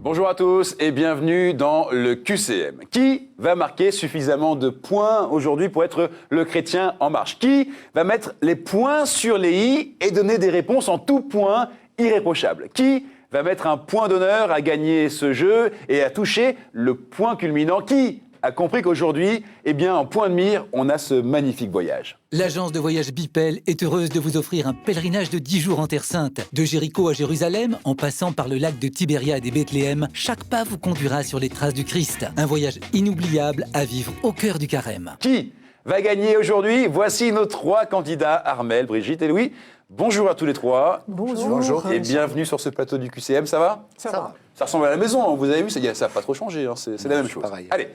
Bonjour à tous et bienvenue dans le QCM. Qui va marquer suffisamment de points aujourd'hui pour être le chrétien en marche? Qui va mettre les points sur les i et donner des réponses en tout point irréprochables? Qui va mettre un point d'honneur à gagner ce jeu et à toucher le point culminant? Qui a compris qu'aujourd'hui, en point de mire, on a ce magnifique voyage? L'agence de voyage Bipel est heureuse de vous offrir un pèlerinage de 10 jours en Terre Sainte. De Jéricho à Jérusalem, en passant par le lac de Tibériade et Bethléem, chaque pas vous conduira sur les traces du Christ. Un voyage inoubliable à vivre au cœur du Carême. Qui va gagner aujourd'hui? Voici nos trois candidats, Armelle, Brigitte et Louis. Bonjour à tous les trois. Bonjour. Et bienvenue sur ce plateau du QCM, ça va? Ça va. Ça ressemble à la maison, hein. Vous avez vu, ça n'a pas trop changé, hein. C'est la même chose. Pareil. Allez,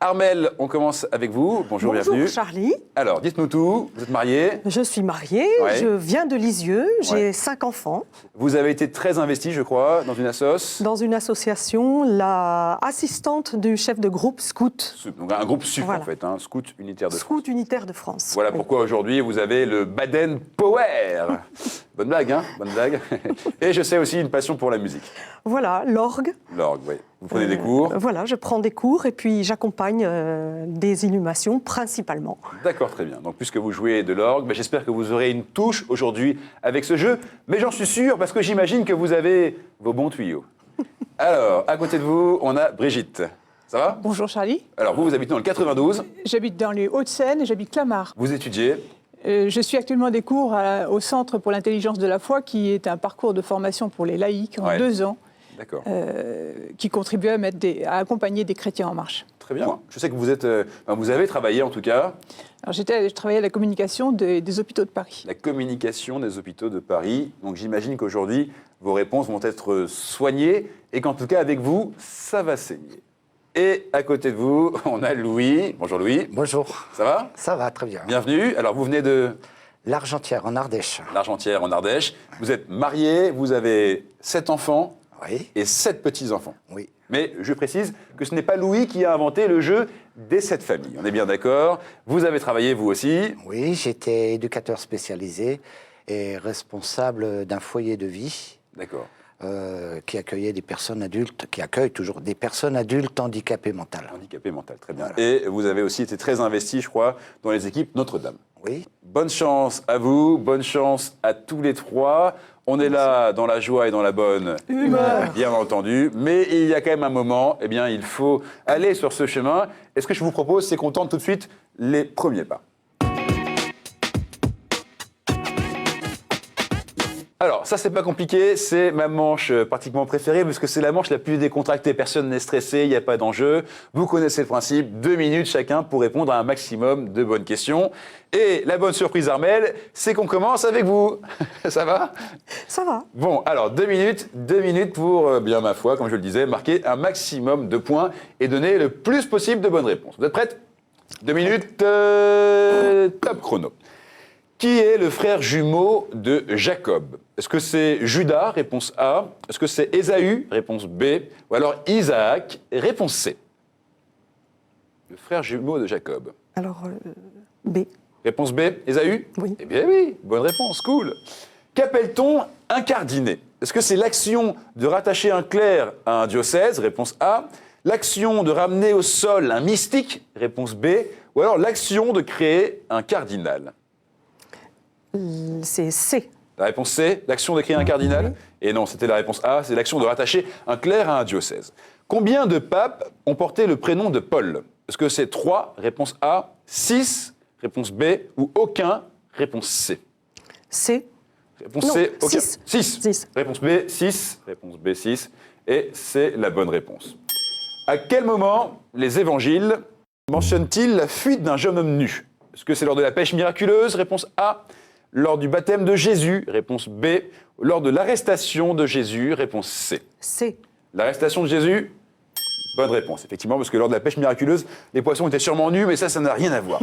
Armelle, on commence avec vous. Bonjour, bienvenue. Bonjour Charlie. Alors, dites-nous tout, vous êtes mariée, Je suis mariée, Ouais. je viens de Lisieux, j'ai Ouais. 5 enfants. vous avez été très investie, je crois, dans une assoce. Dans une association, la assistante du chef de groupe Scout. Donc un groupe SUF Voilà. en fait, hein, Scout Unitaire de France. Scout unitaire de France. Voilà Oui. pourquoi aujourd'hui vous avez le Baden Power. Bonne blague, hein? Bonne blague. Et je sais aussi une passion pour la musique. Voilà, l'orgue. L'orgue, oui. Vous prenez des cours. Voilà, je prends des cours et puis j'accompagne des inhumations principalement. D'accord, très bien. Donc, puisque vous jouez de l'orgue, j'espère que vous aurez une touche aujourd'hui avec ce jeu. Mais j'en suis sûr, parce que j'imagine que vous avez vos bons tuyaux. Alors, à côté de vous, on a Brigitte. Ça va? Bonjour Charlie, Alors, vous habitez dans le 92. j'habite dans les Hauts-de-Seine et j'habite Clamart. Vous étudiez. Je suis actuellement des cours au Centre pour l'intelligence de la foi, qui est un parcours de formation pour les laïcs en Ouais. 2 ans, D'accord. qui contribue à accompagner des chrétiens en marche. Très bien. Je sais que vous avez travaillé en tout cas Alors je travaillais à la communication des hôpitaux de Paris. la communication des hôpitaux de Paris. Donc, j'imagine qu'aujourd'hui, vos réponses vont être soignées et qu'en tout cas, avec vous, ça va saigner. Et à côté de vous, on a Louis. Bonjour Louis. Bonjour. Ça va? Ça va, très bien. Bienvenue. Alors, vous venez de L'Argentière, en Ardèche. l'Argentière, en Ardèche. Vous êtes marié, vous avez 7 enfants Oui, et 7 petits-enfants. oui. Mais je précise que ce n'est pas Louis qui a inventé le jeu des 7 familles. On est bien d'accord. Vous avez travaillé, vous aussi. Oui, j'étais éducateur spécialisé et responsable d'un foyer de vie D'accord. qui accueillait des personnes adultes, qui accueille toujours des personnes adultes handicapées mentales. Handicapé mental, très bien. Voilà. Et vous avez aussi été très investi, je crois, dans les équipes Notre-Dame. Oui, Bonne chance à vous, bonne chance à tous les trois. On est là dans la joie et dans la bonne Humeur. bien entendu. Mais il y a quand même un moment, il faut aller sur ce chemin. Et ce que je vous propose, c'est qu'on tente tout de suite les premiers pas. Alors, ça, c'est pas compliqué, c'est ma manche pratiquement préférée, parce que c'est la manche la plus décontractée. Personne n'est stressé, il n'y a pas d'enjeu. Vous connaissez le principe, 2 minutes chacun pour répondre à un maximum de bonnes questions. Et la bonne surprise, Armelle, c'est qu'on commence avec vous. Ça va? Ça va. Bon, alors 2 minutes pour, bien ma foi, comme je le disais, marquer un maximum de points et donner le plus possible de bonnes réponses. Vous êtes prêtes? 2 minutes, top chrono. Qui est le frère jumeau de Jacob? Est-ce que c'est Judas, réponse A? Est-ce que c'est Ésaü, réponse B? Ou alors Isaac, réponse C? Le frère jumeau de Jacob. Alors, B. Réponse B, Ésaü? Oui. Eh bien oui, bonne réponse, cool. Qu'appelle-t-on incardiné? Est-ce que c'est l'action de rattacher un clerc à un diocèse? Réponse A. L'action de ramener au sol un mystique? Réponse B. Ou alors l'action de créer un cardinal? C'est C. La réponse C, l'action de créer un cardinal? Et non, c'était la réponse A, c'est l'action de rattacher un clerc à un diocèse. Combien de papes ont porté le prénom de Paul? Est-ce que c'est 3, réponse A, 6, réponse B, ou aucun, réponse C? C. Réponse Non, C, aucun. 6. 6. 6. Réponse B, 6. Réponse B, 6. Et c'est la bonne réponse. À quel moment les évangiles mentionnent-ils la fuite d'un jeune homme nu? Est-ce que c'est lors de la pêche miraculeuse? Réponse A. Lors du baptême de Jésus? Réponse B. Lors de l'arrestation de Jésus? Réponse C. C. L'arrestation de Jésus? Bonne réponse, effectivement, parce que lors de la pêche miraculeuse, les poissons étaient sûrement nus, mais ça n'a rien à voir.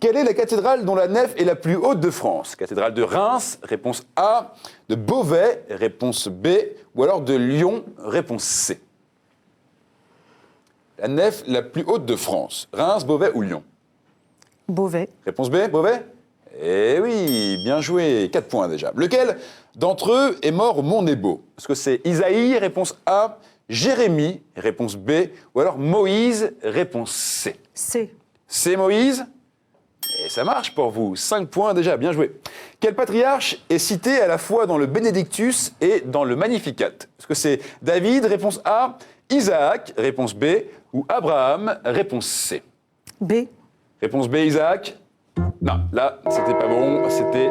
Quelle est la cathédrale dont la nef est la plus haute de France? Cathédrale de Reims? Réponse A. De Beauvais? Réponse B. Ou alors de Lyon? Réponse C. La nef la plus haute de France. Reims, Beauvais ou Lyon? Beauvais. Réponse B, Beauvais? Eh oui, bien joué, 4 points déjà. Lequel d'entre eux est mort au Mont Nebo? Est-ce que c'est Isaïe, réponse A, Jérémie, réponse B, ou alors Moïse, réponse C. C. C'est Moïse. Et ça marche pour vous. 5 points déjà, bien joué. Quel patriarche est cité à la fois dans le Benedictus et dans le Magnificat? Est-ce que c'est David, réponse A, Isaac, réponse B, ou Abraham, réponse C? B. Réponse B, Isaac? Non, là, c'était pas bon. C'était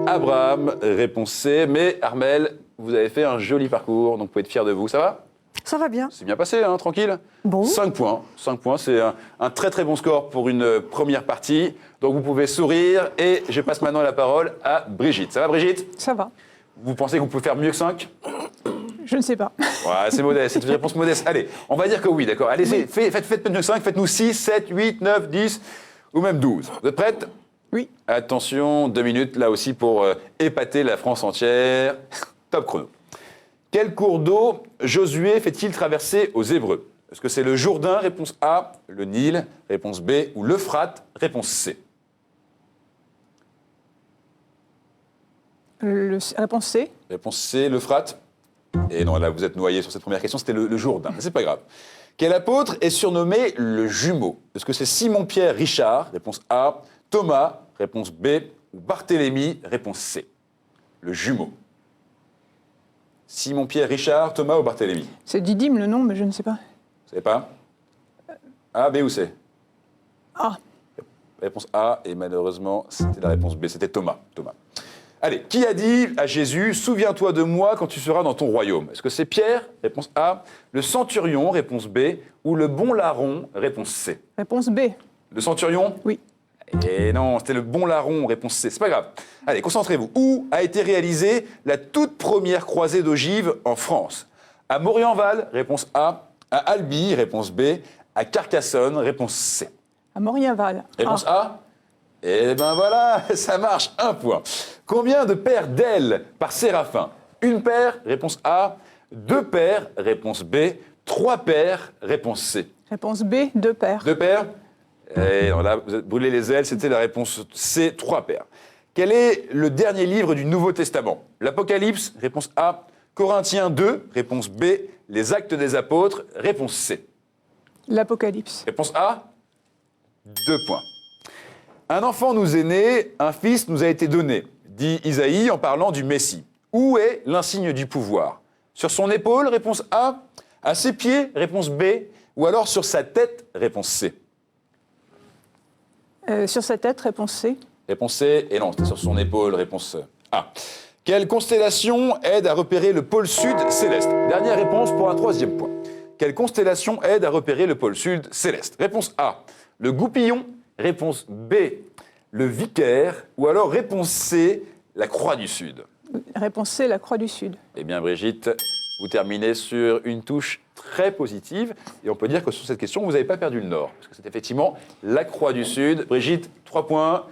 Abraham, réponse C. Mais Armelle, vous avez fait un joli parcours, donc vous pouvez être fiers de vous. Ça va? Ça va bien. C'est bien passé, hein, tranquille. Bon. 5 points. 5 points, c'est un très très bon score pour une première partie. Donc vous pouvez sourire et je passe maintenant la parole à Brigitte. Ça va, Brigitte? Ça va. Vous pensez que vous pouvez faire mieux que 5? Je ne sais pas. Ouais, c'est modeste, c'est une réponse modeste. Allez, on va dire que oui, d'accord. Allez, faites mieux que 5, faites-nous 6, 7, 8, 9, 10 ou même 12. Vous êtes prêtes? Oui. Attention, 2 minutes là aussi pour épater la France entière. Top chrono. Quel cours d'eau Josué fait-il traverser aux Hébreux? Est-ce que c'est le Jourdain, réponse A, le Nil, réponse B, ou l'Euphrate, réponse C? Réponse C. Réponse C, l'Euphrate. Et non, là, vous êtes noyé sur cette première question, c'était le Jourdain. Mais c'est pas grave. Quel apôtre est surnommé le jumeau? Est-ce que c'est Simon-Pierre Richard, réponse A, Thomas, réponse B, ou Barthélemy, réponse C? Le jumeau. Simon-Pierre Richard, Thomas ou Barthélemy? C'est Didyme le nom, mais je ne sais pas. Vous savez pas? A, B ou C? A. Réponse A, et malheureusement, c'était la réponse B, c'était Thomas. Allez, qui a dit à Jésus, souviens-toi de moi quand tu seras dans ton royaume? Est-ce que c'est Pierre? Réponse A. Le centurion? Réponse B. Ou le bon larron? Réponse C. Réponse B. Le centurion? Oui. Et non, c'était le bon larron, réponse C. C'est pas grave. Allez, concentrez-vous. Où a été réalisée la toute première croisée d'ogives en France? À Morienval, réponse A. À Albi, réponse B. À Carcassonne, réponse C. À Morienval. Réponse A. Eh ben voilà, ça marche, 1 point. Combien de paires d'ailes par séraphin? 1 paire, réponse A. 2 paires, réponse B. 3 paires, réponse C. Réponse B, 2 paires. 2 paires? Et non, là, vous avez brûlé les ailes, c'était la réponse C, 3 paires. Quel est le dernier livre du Nouveau Testament? L'Apocalypse, réponse A. Corinthiens 2, réponse B. Les Actes des Apôtres, réponse C. L'Apocalypse. Réponse A, 2 points. Un enfant nous est né, un fils nous a été donné, dit Isaïe en parlant du Messie. Où est l'insigne du pouvoir? Sur son épaule, réponse A. À ses pieds, réponse B. Ou alors sur sa tête, réponse C. Sur sa tête, réponse C. Réponse C, et non, c'était sur son épaule, réponse A. Quelle constellation aide à repérer le pôle sud céleste? Dernière réponse pour un 3e point. Quelle constellation aide à repérer le pôle sud céleste? Réponse A, le Goupillon. Réponse B, le Vicaire. Ou alors réponse C, la Croix du Sud. Réponse C, la Croix du Sud. Eh bien, Brigitte, vous terminez sur une touche très positive. Et on peut dire que sur cette question, vous n'avez pas perdu le nord. Parce que c'est effectivement la Croix du Sud. Brigitte, 3 points.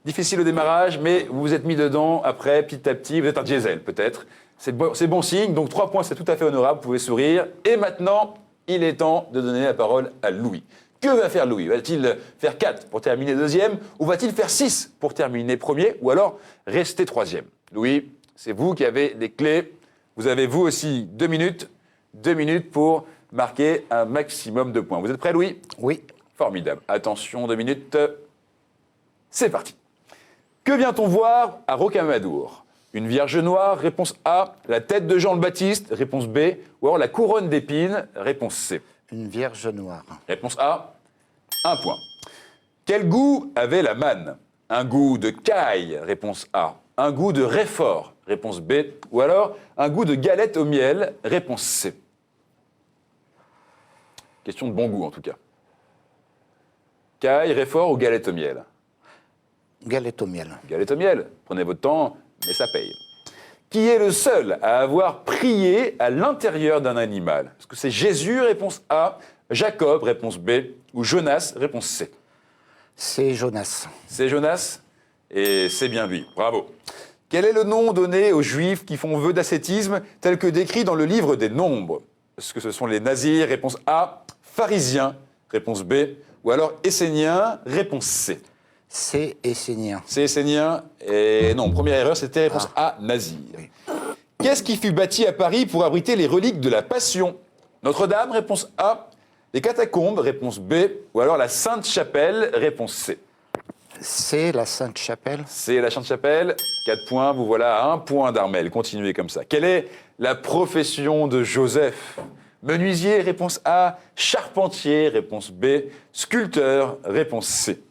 Difficile au démarrage, mais vous vous êtes mis dedans après, petit à petit. Vous êtes un diesel, peut-être. C'est bon signe. Donc 3 points, c'est tout à fait honorable. Vous pouvez sourire. Et maintenant, il est temps de donner la parole à Louis. Que va faire Louis? Va-t-il faire 4 pour terminer 2e? Ou va-t-il faire 6 pour terminer 1er? Ou alors rester 3e? Louis, c'est vous qui avez les clés. Vous avez vous aussi 2 minutes. 2 minutes pour marquer un maximum de points. Vous êtes prêt, Louis? Oui. Formidable. Attention, 2 minutes. C'est parti. Que vient-on voir à Rocamadour? Une vierge noire, réponse A. La tête de Jean le Baptiste, réponse B. Ou alors la couronne d'épines, réponse C. Une vierge noire. Réponse A, 1 point. Quel goût avait la manne? Un goût de caille, réponse A. Un goût de réfort, réponse B. Ou alors un goût de galette au miel, réponse C. Question de bon goût en tout cas. Caille, réfort ou galette au miel? Galette au miel. Galette au miel, prenez votre temps, mais ça paye. Qui est le seul à avoir prié à l'intérieur d'un animal? Est-ce que c'est Jésus, réponse A, Jacob, réponse B, ou Jonas, réponse C? C'est Jonas. C'est Jonas, et c'est bien lui. Bravo. Quel est le nom donné aux Juifs qui font vœu d'ascétisme, tel que décrit dans le livre des Nombres? Est-ce que ce sont les Nazirs, réponse A, pharisiens, réponse B, ou alors Esséniens, réponse C? C'est Essénien. C'est Essénien, et non, première erreur, c'était réponse A, Nazir. Oui. Qu'est-ce qui fut bâti à Paris pour abriter les reliques de la Passion? Notre-Dame, réponse A. Les catacombes, réponse B. Ou alors la Sainte-Chapelle, réponse C. C'est la Sainte-Chapelle. C'est la Sainte-Chapelle. 4 points, vous voilà à 1 point d'Armel. Continuez comme ça. Quelle est la profession de Joseph? Menuisier, réponse A. Charpentier, réponse B. Sculpteur, réponse C.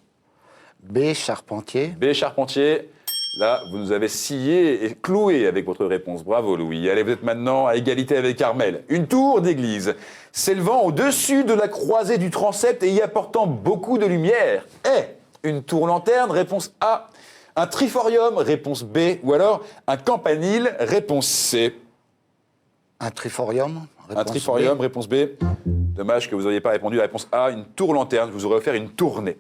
B, charpentier. B, charpentier. Là, vous nous avez scié et cloué avec votre réponse. Bravo, Louis. Allez, vous êtes maintenant à égalité avec Armel. Une tour d'église s'élevant au-dessus de la croisée du transept et y apportant beaucoup de lumière est une tour-lanterne, réponse A. Un triforium, réponse B. Ou alors un campanile, réponse C. Un triforium. Un triforium, réponse B. Dommage que vous n'auriez pas répondu à la réponse A. Une tour-lanterne, je vous aurais offert une tournée.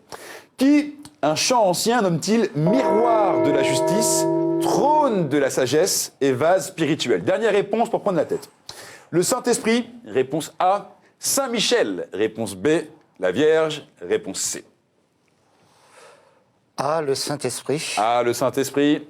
Qui, un chant ancien, nomme-t-il miroir de la justice, trône de la sagesse et vase spirituel? Dernière réponse pour prendre la tête. Le Saint-Esprit, réponse A. Saint-Michel, réponse B. La Vierge, réponse C. A, le Saint-Esprit. A, le Saint-Esprit.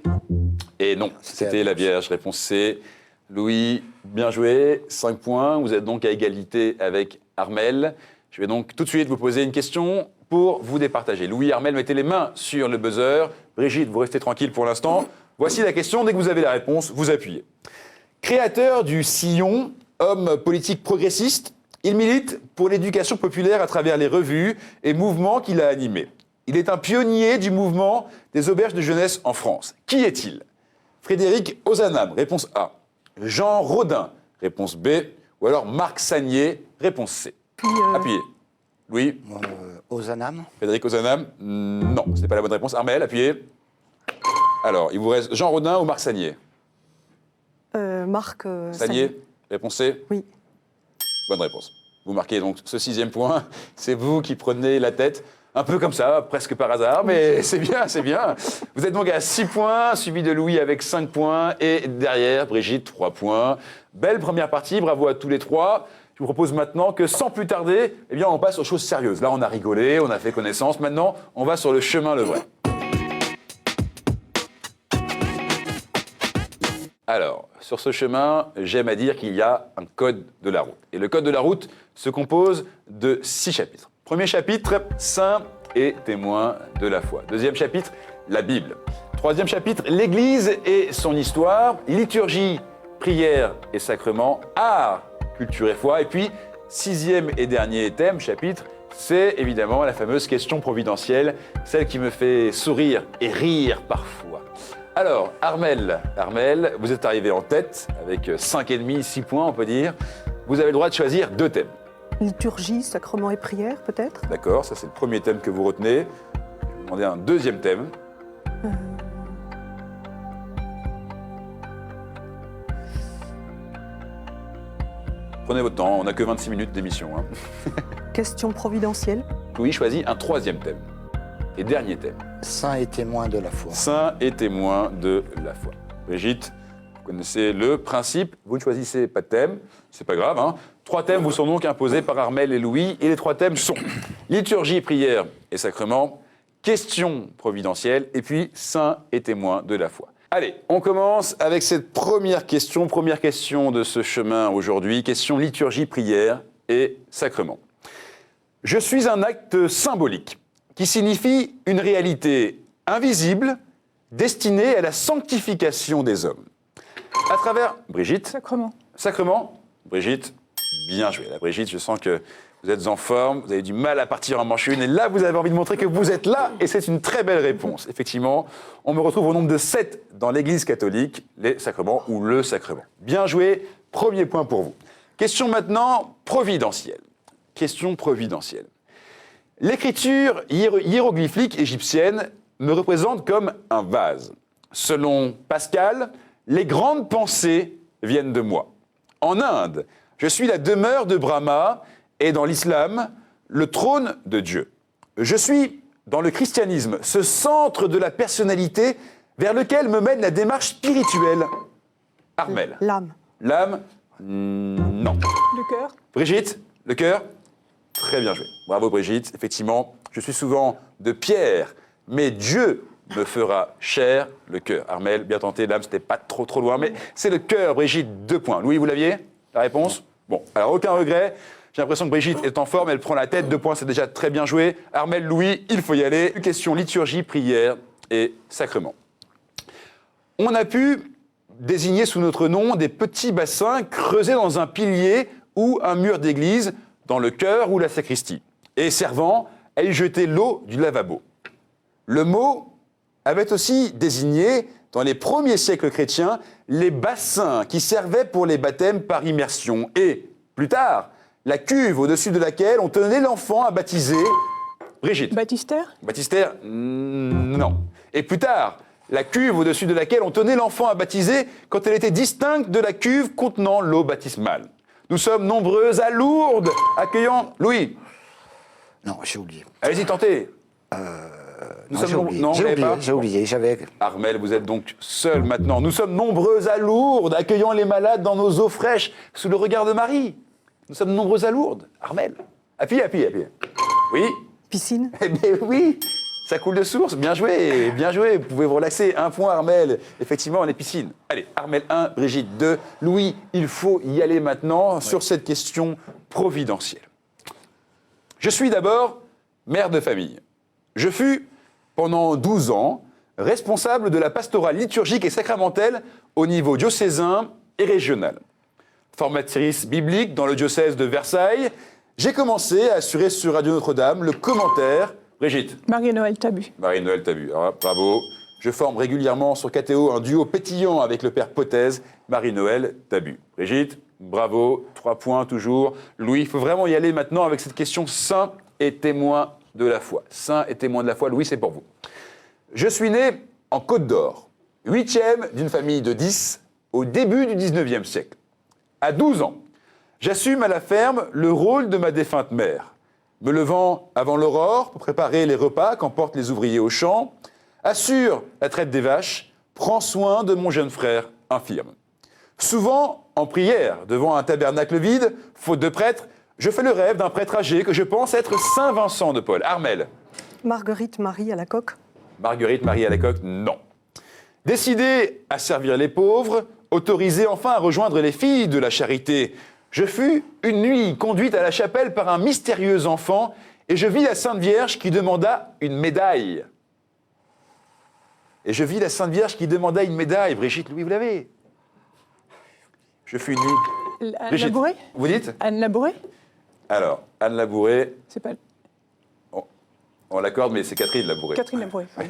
Et non, c'était la Vierge, réponse C. Louis, bien joué, 5 points. Vous êtes donc à égalité avec Armel. Je vais donc tout de suite vous poser une question pour vous départager. Louis, Armel, mettez les mains sur le buzzer. Brigitte, vous restez tranquille pour l'instant. Voici la question. Dès que vous avez la réponse, vous appuyez. Créateur du Sillon, homme politique progressiste, il milite pour l'éducation populaire à travers les revues et mouvements qu'il a animés. Il est un pionnier du mouvement des auberges de jeunesse en France. Qui est-il? Frédéric Ozanam, réponse A. Jean Rodin, réponse B. Ou alors Marc Sagnier, réponse C. Appuyez. Louis? Ozanam. Frédéric Ozanam? Non, ce n'est pas la bonne réponse. Armel, appuyez. Alors, il vous reste Jean Rodin ou Marc Sagnier? Marc Sagnier, réponse C? Oui. Bonne réponse. Vous marquez donc ce 6e point. C'est vous qui prenez la tête. Un peu comme ça, presque par hasard, mais c'est bien, c'est bien. Vous êtes donc à 6 points, suivi de Louis avec 5 points, et derrière, Brigitte, 3 points. Belle première partie, bravo à tous les 3. Je vous propose maintenant que, sans plus tarder, eh bien, on passe aux choses sérieuses. Là, on a rigolé, on a fait connaissance. Maintenant, on va sur le chemin le vrai. Alors, sur ce chemin, j'aime à dire qu'il y a un code de la route. Et le code de la route se compose de 6 chapitres. Premier chapitre, Saints et témoins de la foi. Deuxième chapitre, la Bible. Troisième chapitre, l'Église et son histoire. Liturgie, prière et sacrement. Art, culture et foi. Et puis, 6e et dernier thème, chapitre, c'est évidemment la fameuse question providentielle, celle qui me fait sourire et rire parfois. Alors, Armel, vous êtes arrivé en tête avec 5,5, 6 points, on peut dire. Vous avez le droit de choisir 2 thèmes. Liturgie, sacrement et prière, peut-être? D'accord, ça c'est le premier thème que vous retenez. Je vais vous demander un deuxième thème. Prenez votre temps, on n'a que 26 minutes d'émission. Question providentielle. Louis choisit un 3e thème. Et dernier thème. Saint et témoin de la foi. Saint et témoin de la foi. Brigitte, vous connaissez le principe, vous ne choisissez pas de thème, c'est pas grave. 3 thèmes vous sont donc imposés par Armel et Louis, et les 3 thèmes sont liturgie, prière et sacrement, question providentielle, et puis saint et témoin de la foi. Allez, on commence avec cette première question de ce chemin aujourd'hui, question liturgie, prière et sacrement. Je suis un acte symbolique qui signifie une réalité invisible destinée à la sanctification des hommes. À travers... Brigitte? Sacrement. Sacrement? Brigitte, bien joué. Là, Brigitte, je sens que vous êtes en forme, vous avez du mal à partir en manche une, et là, vous avez envie de montrer que vous êtes là, et c'est une très belle réponse. Effectivement, on me retrouve au nombre de 7 dans l'Église catholique, les sacrements ou le sacrement. Bien joué, premier point pour vous. Question maintenant providentielle. Question providentielle. L'écriture hiéroglyphique égyptienne me représente comme un vase. Selon Pascal, les grandes pensées viennent de moi. En Inde, je suis la demeure de Brahma et dans l'islam, le trône de Dieu. Je suis, dans le christianisme, ce centre de la personnalité vers lequel me mène la démarche spirituelle. Armel. L'âme. L'âme, non. Le cœur. Brigitte, le cœur? Très bien joué. Bravo Brigitte. Effectivement, je suis souvent de pierre, mais Dieu me fera chair le cœur. Armel, bien tenté, l'âme, c'était pas trop loin, mais c'est le cœur, Brigitte, 2 points. Louis, vous l'aviez? La réponse? Bon, alors aucun regret. J'ai l'impression que Brigitte est en forme, elle prend la tête. 2 points, c'est déjà très bien joué. Armel, Louis, il faut y aller. Question liturgie, prière et sacrement. On a pu désigner sous notre nom des petits bassins creusés dans un pilier ou un mur d'église, dans le chœur ou la sacristie, et servant à y jeter l'eau du lavabo. Le mot avait aussi désigné, dans les premiers siècles chrétiens, les bassins qui servaient pour les baptêmes par immersion, et, plus tard, la cuve au-dessus de laquelle on tenait l'enfant à baptiser. Brigitte. Baptistère? Baptistère, non. Et plus tard, la cuve au-dessus de laquelle on tenait l'enfant à baptiser quand elle était distincte de la cuve contenant l'eau baptismale. Nous sommes nombreux à Lourdes, accueillant... Louis. Non, j'ai oublié. Allez-y, tentez. Non, j'ai oublié. J'avais... Armel, vous êtes donc seul maintenant. Nous sommes nombreux à Lourdes, accueillant les malades dans nos eaux fraîches, sous le regard de Marie. Nous sommes nombreux à Lourdes. Armel. Appuyez. Oui. Piscine. Eh bien oui, ça coule de source. Bien joué. Vous pouvez vous relaxer. 1 point, Armel. Effectivement, les piscines. Allez, Armel 1, Brigitte 2. Louis, il faut y aller maintenant sur cette question providentielle. Je suis d'abord mère de famille. Je fus, pendant 12 ans, responsable de la pastorale liturgique et sacramentelle au niveau diocésain et régional. Formatrice biblique dans le diocèse de Versailles, j'ai commencé à assurer sur Radio Notre-Dame le commentaire. Brigitte. Marie-Noël Tabu. Marie-Noël Tabu. Alors, bravo. Je forme régulièrement sur KTO un duo pétillant avec le père Pothèse, Marie-Noël Tabu. Brigitte, bravo. 3 points toujours. Louis, il faut vraiment y aller maintenant avec cette question saint et témoin de la foi. Saint et témoin de la foi. Louis, c'est pour vous. Je suis né en Côte d'Or, 8e d'une famille de 10 au début du 19e siècle. À 12 ans, j'assume à la ferme le rôle de ma défunte mère, me levant avant l'aurore pour préparer les repas qu'emportent les ouvriers au champ, assure la traite des vaches, prend soin de mon jeune frère infirme. Souvent, en prière, devant un tabernacle vide, faute de prêtre, je fais le rêve d'un prêtre âgé que je pense être Saint Vincent de Paul. Armel. Marguerite Marie à la coque. Marguerite Marie à la coque, non. Décidé à servir les pauvres, autorisé enfin à rejoindre les filles de la charité, je fus une nuit conduite à la chapelle par un mystérieux enfant et je vis la Sainte Vierge qui demanda une médaille. Brigitte, Louis, vous l'avez. Je fus une nuit. Anne Brigitte, Labouré? vous dites? Anne Labouré? Alors, Anne Labouré, C'est pas... on l'accorde, mais c'est Catherine Labouré. Catherine Labouré. Oui,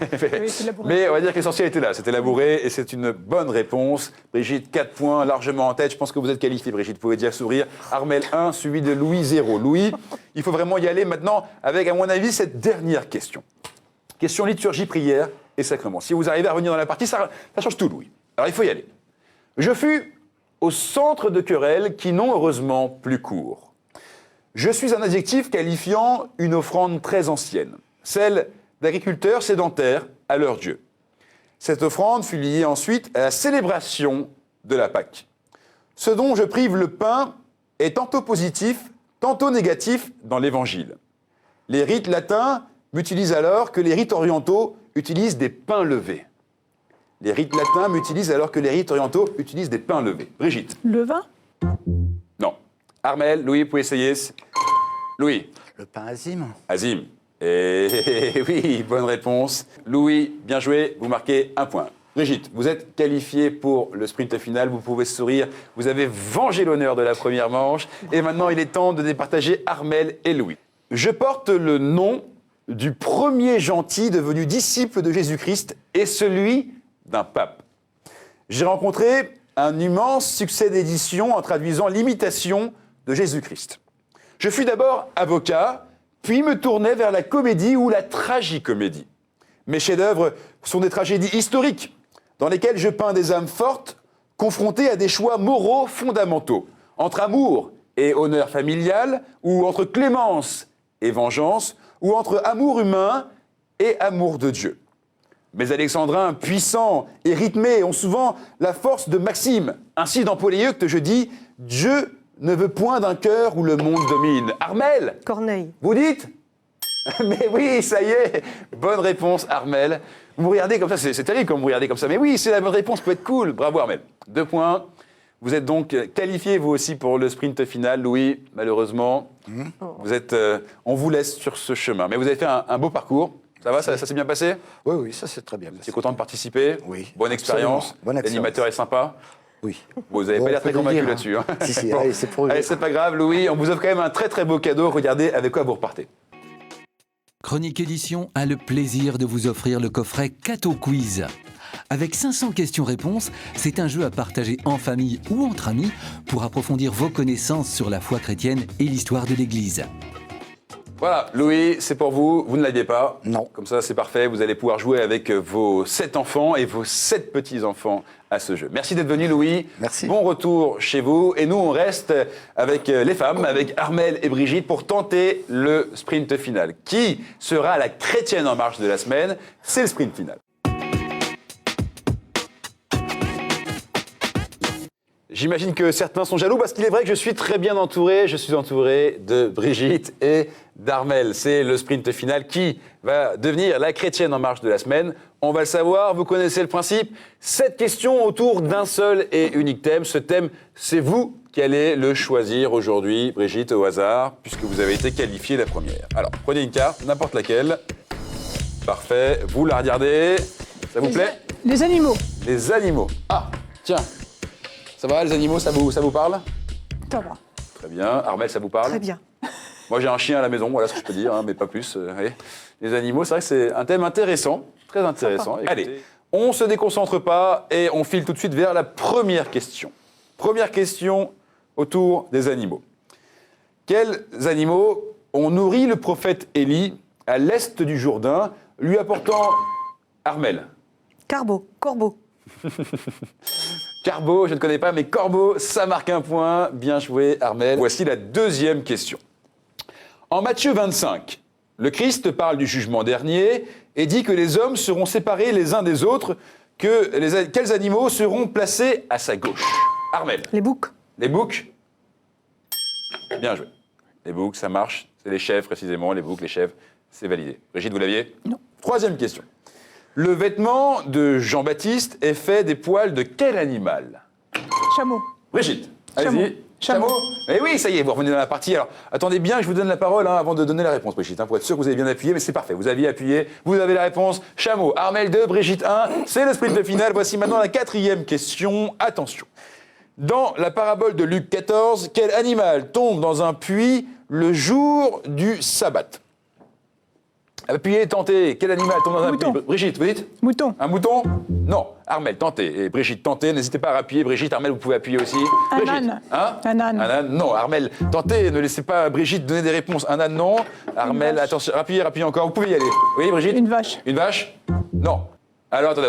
c'est Labouré. Mais on va dire que l'essentiel était là, c'était Labouré, et c'est une bonne réponse. Brigitte, 4 points, largement en tête. Je pense que vous êtes qualifiée, Brigitte, vous pouvez dire sourire. Armel 1, suivi de Louis 0. Louis, il faut vraiment y aller maintenant avec, à mon avis, cette dernière question. Question liturgie, prière et sacrement. Si vous arrivez à revenir dans la partie, ça change tout, Louis. Alors il faut y aller. Je fus au centre de querelles qui n'ont heureusement plus cours. Je suis un adjectif qualifiant une offrande très ancienne, celle d'agriculteurs sédentaires à leur Dieu. Cette offrande fut liée ensuite à la célébration de la Pâque. Ce dont je prive le pain est tantôt positif, tantôt négatif dans l'Évangile. Les rites latins m'utilisent alors que les rites orientaux utilisent des pains levés. Les rites latins m'utilisent alors que les rites orientaux utilisent des pains levés. Brigitte. Le vin? Non. Armel, Louis, vous pouvez essayer. Louis. Le pain azime. Azim. Et oui, bonne réponse. Louis, bien joué, vous marquez 1 point. Brigitte, vous êtes qualifiée pour le sprint final, vous pouvez sourire. Vous avez vengé l'honneur de la première manche. Et maintenant, il est temps de départager Armel et Louis. Je porte le nom du premier gentil devenu disciple de Jésus-Christ et celui d'un pape. J'ai rencontré un immense succès d'édition en traduisant l'imitation de Jésus-Christ. Je fus d'abord avocat, puis me tournai vers la comédie ou la tragicomédie. Mes chefs-d'œuvre sont des tragédies historiques, dans lesquelles je peins des âmes fortes, confrontées à des choix moraux fondamentaux, entre amour et honneur familial, ou entre clémence et vengeance, ou entre amour humain et amour de Dieu. Mes alexandrins puissants et rythmés ont souvent la force de Maxime. Ainsi, dans Poléeucte, je dis « Dieu ne veut point d'un cœur où le monde domine ». Armel. Corneille. Vous dites? Mais oui, ça y est. Bonne réponse, Armel. Vous me regardez comme ça, c'est terrible quand vous me regardez comme ça. Mais oui, c'est la bonne réponse, peut être cool. Bravo, Armel. 2 points. Vous êtes donc qualifié, vous aussi, pour le sprint final. Louis, malheureusement, on vous laisse sur ce chemin. Mais vous avez fait un beau parcours. Ça va, ça s'est bien passé? Oui, oui, ça c'est très bien Vous passé. étiez content de participer? Oui. Bonne expérience? Absolument. Bonne expérience. L'animateur est sympa? Oui. Vous n'avez Bon, pas l'air on très peut le convaincu dire, là-dessus. Hein. Si, si, Bon. allez, c'est prouvé. Allez, c'est pas grave, Louis. On vous offre quand même un très très beau cadeau. Regardez avec quoi vous repartez. Chronique Édition a le plaisir de vous offrir le coffret Cato Quiz. Avec 500 questions-réponses, c'est un jeu à partager en famille ou entre amis pour approfondir vos connaissances sur la foi chrétienne et l'histoire de l'Église. Voilà, Louis, c'est pour vous. Vous ne l'aviez pas. Non. Comme ça, c'est parfait. Vous allez pouvoir jouer avec vos 7 enfants et vos 7 petits-enfants à ce jeu. Merci d'être venu, Louis. Merci. Bon retour chez vous. Et nous, on reste avec les femmes, avec Armelle et Brigitte, pour tenter le sprint final. Qui sera la chrétienne en marche de la semaine? C'est le sprint final. J'imagine que certains sont jaloux parce qu'il est vrai que je suis très bien entouré. Je suis entouré de Brigitte et d'Armelle. C'est le sprint final qui va devenir la chrétienne en marche de la semaine. On va le savoir, vous connaissez le principe. 7 questions autour d'un seul et unique thème. Ce thème, c'est vous qui allez le choisir aujourd'hui, Brigitte, au hasard, puisque vous avez été qualifiée la première. Alors, prenez une carte, n'importe laquelle. Parfait, vous la regardez. Ça vous plaît? Les animaux. Les animaux. Ah, tiens. Ça va, les animaux, ça vous parle? Ça va. Très bien. Armelle, ça vous parle? Très bien. Moi, j'ai un chien à la maison, voilà ce que je peux dire, hein, mais pas plus. Allez. Les animaux, c'est vrai que c'est un thème intéressant, très intéressant. Allez, on se déconcentre pas et on file tout de suite vers la première question. Première question autour des animaux. Quels animaux ont nourri le prophète Élie à l'est du Jourdain, lui apportant Armelle? Corbeau. Carbeau, je ne connais pas, mais corbeau, ça marque un point. Bien joué, Armelle. Voici la deuxième question. En Matthieu 25, le Christ parle du jugement dernier et dit que les hommes seront séparés les uns des autres, quels animaux seront placés à sa gauche? Armelle. Les boucs. Les boucs? Bien joué. Les boucs, ça marche. C'est les chèvres, précisément. Les boucs, les chèvres, c'est validé. Brigitte, vous l'aviez? Non. Troisième question. Le vêtement de Jean-Baptiste est fait des poils de quel animal? Chameau. Brigitte, Chameau. allez-y. Chameau. Eh oui, ça y est, vous revenez dans la partie. Alors, attendez bien que je vous donne la parole avant de donner la réponse, Brigitte, pour être sûr que vous avez bien appuyé, mais c'est parfait. Vous aviez appuyé, vous avez la réponse. Chameau, Armelle 2, Brigitte 1, c'est le sprint final. Voici maintenant la quatrième question. Attention. Dans la parabole de Luc 14, quel animal tombe dans un puits le jour du sabbat? Appuyez, tentez. Quel animal tombe dans un Mouton. puits? Brigitte, vous dites? Mouton. Un mouton? Non. Armelle, tentez. Et Brigitte, tentez. N'hésitez pas à appuyer. Brigitte, Armelle, vous pouvez appuyer aussi. Un Brigitte. âne. Hein? Un âne. Un âne? Non. Armelle, tentez. Ne laissez pas Brigitte donner des réponses. Un âne, non. Armelle, vache. attention. Appuyez encore. Vous pouvez y aller. Oui, Brigitte? Une vache. Une vache? Non. Alors, attendez.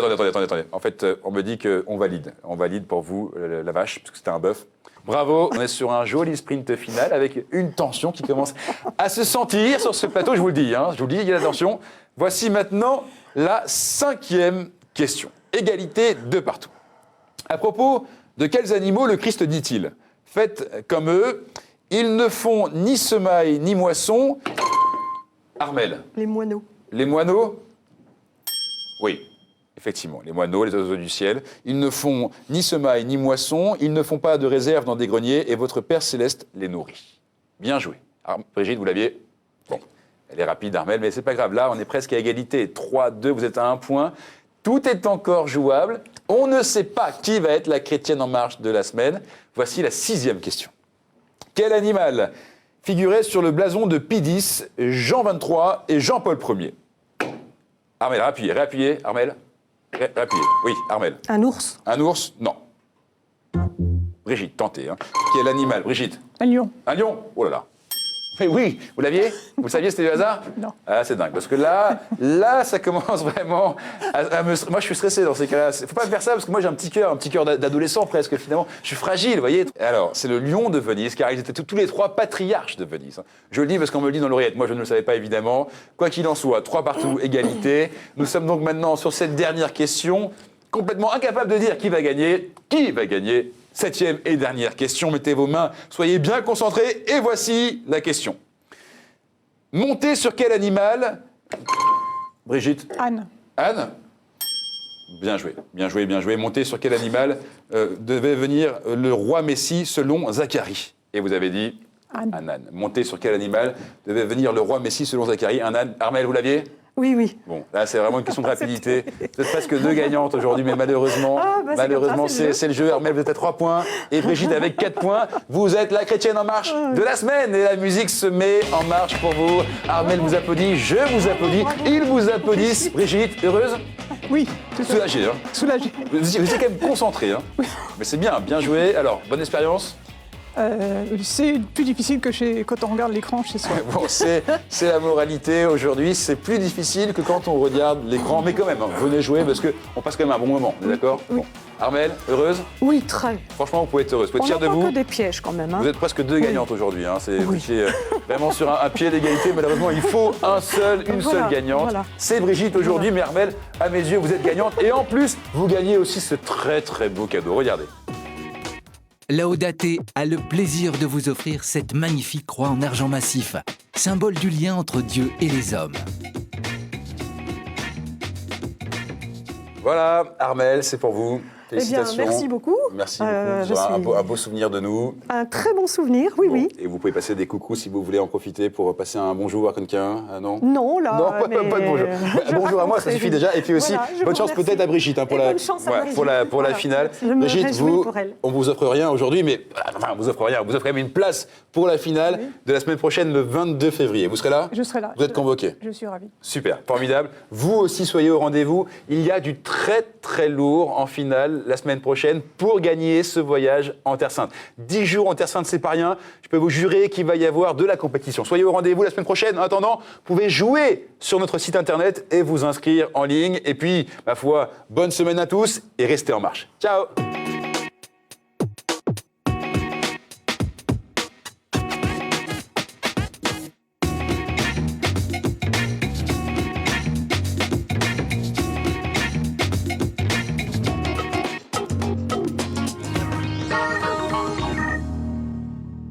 En fait, on me dit qu'on valide. On valide pour vous la vache, parce que c'était un bœuf. Bravo, on est sur un joli sprint final avec une tension qui commence à se sentir sur ce plateau, je vous le dis. Je vous le dis, il y a la tension. Voici maintenant la cinquième question. Égalité de partout. À propos de quels animaux le Christ dit-il? Faites comme eux, ils ne font ni semaille ni moisson. Armelle. Les moineaux. Les moineaux? Oui, effectivement, les moineaux, les oiseaux du ciel, ils ne font ni semaille ni moisson, ils ne font pas de réserve dans des greniers, et votre Père Céleste les nourrit. Bien joué. Brigitte, vous l'aviez? Bon, elle est rapide, Armelle, mais c'est pas grave. Là, on est presque à égalité. 3-2, vous êtes à 1 point. Tout est encore jouable. On ne sait pas qui va être la chrétienne en marche de la semaine. Voici la 6e question. Quel animal figurait sur le blason de Pie X, Jean 23 et Jean-Paul Ier? Armelle, réappuyez, Armelle. Réappuyez. Oui, Armelle. Un ours. Un ours? Non. Brigitte, tentez. Quel animal? Brigitte? Un lion. Un lion? Oh là là. Mais oui, vous l'aviez? Vous le saviez, c'était du hasard? Non. Ah, c'est dingue. Parce que là, ça commence vraiment à me... Moi, je suis stressé dans ces cas-là. Faut pas faire ça, parce que moi, j'ai un petit cœur d'adolescent presque, finalement. Je suis fragile, vous voyez. Alors, c'est le lion de Venise, car ils étaient tous les 3 patriarches de Venise. Je le dis parce qu'on me le dit dans l'oreillette. Moi, je ne le savais pas, évidemment. Quoi qu'il en soit, 3 partout, égalité. Nous sommes donc maintenant sur cette dernière question, complètement incapable de dire qui va gagner. Qui va gagner? 7e et dernière question. Mettez vos mains, soyez bien concentrés. Et voici la question. Montez sur quel animal? Brigitte? Anne. Anne? Bien joué, bien joué, bien joué. Montez sur quel animal devait venir le roi Messie selon Zacharie? Et vous avez dit Âne. un âne. Montez sur quel animal devait venir le roi Messie selon Zacharie? Un âne. Armelle, vous l'aviez? Oui, oui. Bon, là, c'est vraiment une question de rapidité. Vous êtes presque 2 gagnantes aujourd'hui, mais malheureusement, c'est le jeu. Armelle, vous êtes à 3 points. Et Brigitte avec 4 points. Vous êtes la chrétienne en marche de la semaine. Et la musique se met en marche pour vous. Armelle vous applaudit, je vous applaudis, ils vous applaudissent. Brigitte, heureuse? Oui, tout à fait. Soulagée, hein? Soulagée. Vous êtes quand même concentré, hein? Mais c'est bien, bien joué. Alors, bonne expérience? C'est plus difficile que quand on regarde l'écran chez soi. Bon, c'est la moralité aujourd'hui. C'est plus difficile que quand on regarde l'écran. Mais quand même, hein, venez jouer parce qu'on passe quand même un bon moment. On est d'accord? Oui. Bon. Armelle, heureuse? Oui, très. Franchement, vous pouvez être heureuse. Vous pouvez On être n'a fière de pas vous. que des pièges quand même. Hein. Vous êtes presque 2 gagnantes aujourd'hui. Hein. Vous Oui. étiez vraiment sur un pied d'égalité. Malheureusement, il faut une seule gagnante. Voilà. C'est Brigitte aujourd'hui. Mais Armelle, à mes yeux, vous êtes gagnante. Et en plus, vous gagnez aussi ce très très beau cadeau. Regardez. Laudate a le plaisir de vous offrir cette magnifique croix en argent massif, symbole du lien entre Dieu et les hommes. Voilà, Armelle, c'est pour vous. Eh bien, Félicitations. merci beaucoup. Merci beaucoup. Vous aurez un beau souvenir de nous. Un très bon souvenir, oui, Bon, oui. Et vous pouvez passer des coucous si vous voulez en profiter pour passer un bonjour à quelqu'un, non? Non, là. Non, pas de bonjour. je Bonjour à moi, ça raconterai. suffit déjà. Et puis aussi, Voilà, je bonne vous chance remercie. peut-être à Brigitte pour Et la, bonne chance à ouais, Brigitte. pour la Voilà. finale. Je me Brigitte, réjouis pour elle. on vous offre rien aujourd'hui, mais enfin, on vous offre rien. On vous offre quand même une place pour la finale de la semaine prochaine, le 22 février. Vous serez là? Je serai là. Vous êtes convoqué. Je suis ravie. Super, formidable. Vous aussi, soyez au rendez-vous. Il y a du très, très lourd en finale la semaine prochaine pour gagner ce voyage en Terre Sainte. 10 jours en Terre Sainte, c'est pas rien. Je peux vous jurer qu'il va y avoir de la compétition. Soyez au rendez-vous la semaine prochaine. En attendant, vous pouvez jouer sur notre site internet et vous inscrire en ligne. Et puis, ma foi, bonne semaine à tous et restez en marche. Ciao!